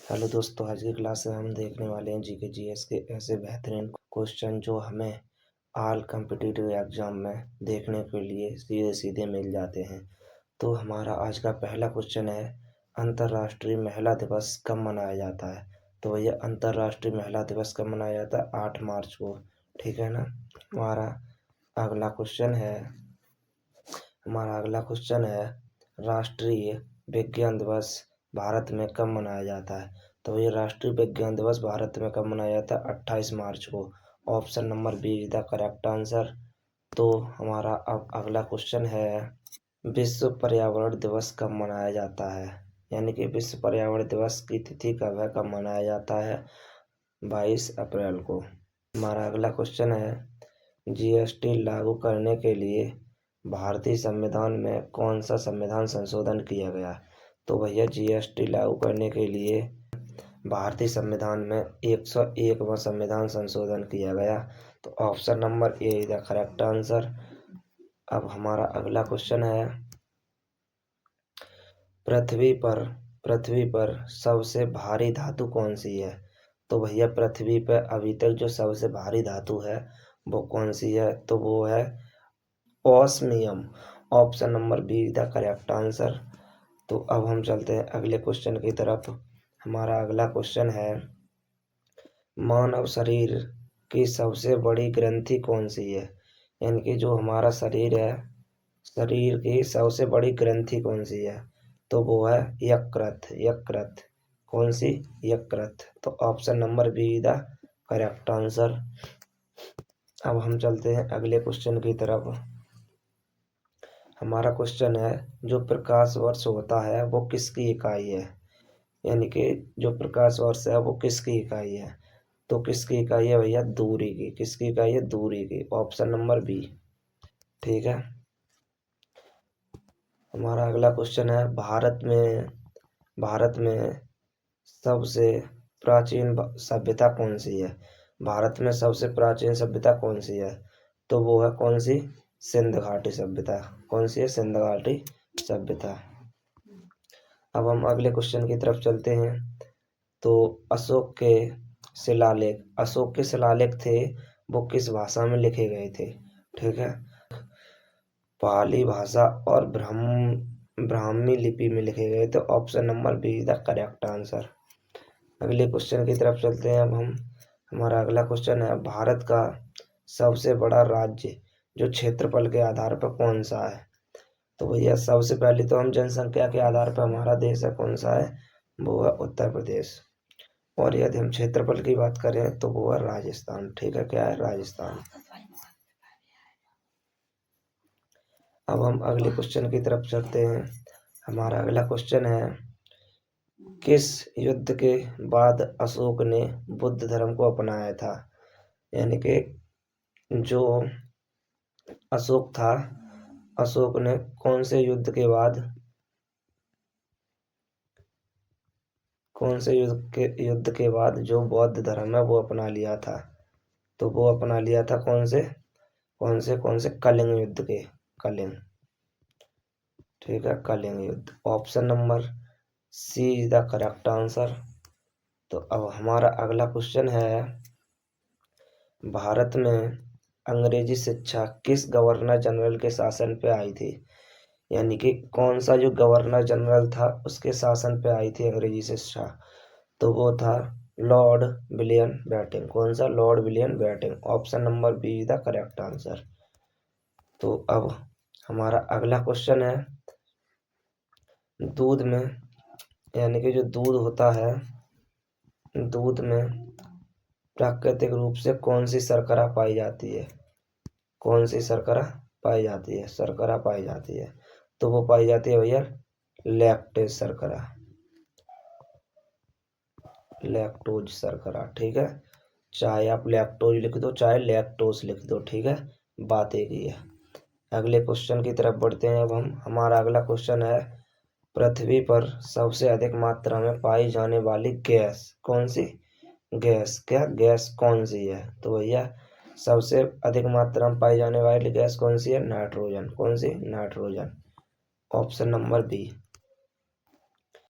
Hello दोस्तों, आज की क्लास में हम देखने वाले हैं जीके जीएस के ऐसे बेहतरीन क्वेश्चन जो हमें ऑल कॉम्पिटिटिव एग्जाम में देखने के लिए सीधे सीधे मिल जाते हैं। तो हमारा आज का पहला क्वेश्चन है, अंतर्राष्ट्रीय महिला दिवस कब मनाया जाता है। तो भैया अंतर्राष्ट्रीय महिला दिवस कब मनाया जाता है? 8 मार्च को। ठीक है ना। हमारा अगला क्वेश्चन है राष्ट्रीय विज्ञान दिवस भारत में कब मनाया जाता है। तो ये राष्ट्रीय विज्ञान दिवस भारत में कब मनाया जाता है? 28 मार्च को। Option number B is the correct answer. तो हमारा अब अगला क्वेश्चन है, विश्व पर्यावरण दिवस कब मनाया जाता है, यानी कि विश्व पर्यावरण दिवस की तिथि कब है, कब मनाया जाता है? 22 अप्रैल को। हमारा अगला क्वेश्चन है, जीएसटी लागू करने के लिए भारतीय संविधान में कौन सा संविधान संशोधन किया गया? तो भैया जीएसटी लागू करने के लिए भारतीय संविधान में 101वां संविधान संशोधन किया गया। तो option number A is the correct answer. अब हमारा अगला क्वेश्चन है, पृथ्वी पर सबसे भारी धातु कौन सी है? तो भैया पृथ्वी पर अभी तक जो सबसे भारी धातु है वो कौन सी है? तो वो है osmium. Option number B is the correct answer. तो अब हम चलते हैं अगले क्वेश्चन की तरफ। हमारा अगला क्वेश्चन है, मानव शरीर की सबसे बड़ी ग्रंथि कौन सी है? यानी कि जो हमारा शरीर है, शरीर की सबसे बड़ी ग्रंथि कौन सी है? तो वो है यकृत। कौन सी? यकृत। तो option number be the correct answer. अब हम चलते हैं अगले क्वेश्चन की तरफ। हमारा क्वेश्चन है, जो प्रकाश वर्ष होता है वो किसकी इकाई है? यानी कि जो प्रकाश वर्ष है वो किसकी इकाई है? तो किसकी इकाई है भैया? दूरी की। किसकी इकाई है? दूरी की। Option number B. ठीक है। हमारा अगला क्वेश्चन है, भारत में सबसे प्राचीन सभ्यता कौन सी है? भारत में सबसे प्राचीन सभ्यता कौन सी है? तो वो है कौन सी? सिंध घाटी सभ्यता। कौन सी है? सिंध घाटी सभ्यता। अब हम अगले क्वेश्चन की तरफ चलते हैं। तो अशोक के शिलालेख थे, वो किस भाषा में लिखे गए थे? ठीक है। पाली भाषा और ब्राह्मी लिपि में लिखे गए थे। Option number B is the correct answer. अगले क्वेश्चन की तरफ चलते हैं अब हम। हमारा अगला क्वेश्चन है, भारत का सबसे बड़ा राज्य जो क्षेत्रफल के आधार पर कौन सा है? तो भैया सबसे पहले तो हम जनसंख्या के आधार पर हमारा देश है कौन सा है? वो है उत्तर प्रदेश। और यदि हम क्षेत्रफल की बात करें तो वो है राजस्थान। ठीक है, क्या है? राजस्थान। अब हम अगले क्वेश्चन की तरफ चलते हैं। हमारा अगला क्वेश्चन है, किस युद्ध के बाद अशोक ने बुद्ध धर्म को अपनाया था? यानी कि जो अशोक था, अशोक ने कौन से युद्ध के बाद जो बौद्ध धर्म है वो अपना लिया था? तो वो अपना लिया था कौन से कलिंग युद्ध के। कलिंग। ठीक है, कलिंग युद्ध। Option number C is the correct answer. तो अब हमारा अगला क्वेश्चन है, भारत में अंग्रेजी शिक्षा किस गवर्नर जनरल के शासन पे आई थी? यानी कि कौन सा जो गवर्नर जनरल था उसके शासन पे आई थी अंग्रेजी शिक्षा? तो वो था लॉर्ड विलियम बेंटिंक। कौन सा? Lord William Bentinck. Option number B is the correct answer. तो अब हमारा अगला क्वेश्चन है, दूध में, यानी कि जो दूध होता है, दूध में प्राकृतिक रूप से कौन सी शर्करा पाई जाती है? कौन सी शर्करा पाई जाती है? शर्करा पाई जाती है। तो वो पाई जाती है भैया लैक्टेज शर्करा। लैक्टोज शर्करा। ठीक है, चाहे आप लैक्टोज लिख दो चाहे लैक्टोज लिख दो। ठीक है, बात एक ही है। अगले क्वेश्चन की तरफ बढ़ते हैं अब हम। हमारा अगला क्वेश्चन है, पृथ्वी पर सबसे अधिक मात्रा में पाई जाने वाली गैस कौन सी? गैस कौन सी है? तो भैया सबसे अधिक मात्रा में पाई जाने वाली गैस कौन सी है? नाइट्रोजन। कौन सी? नाइट्रोजन। Option number B.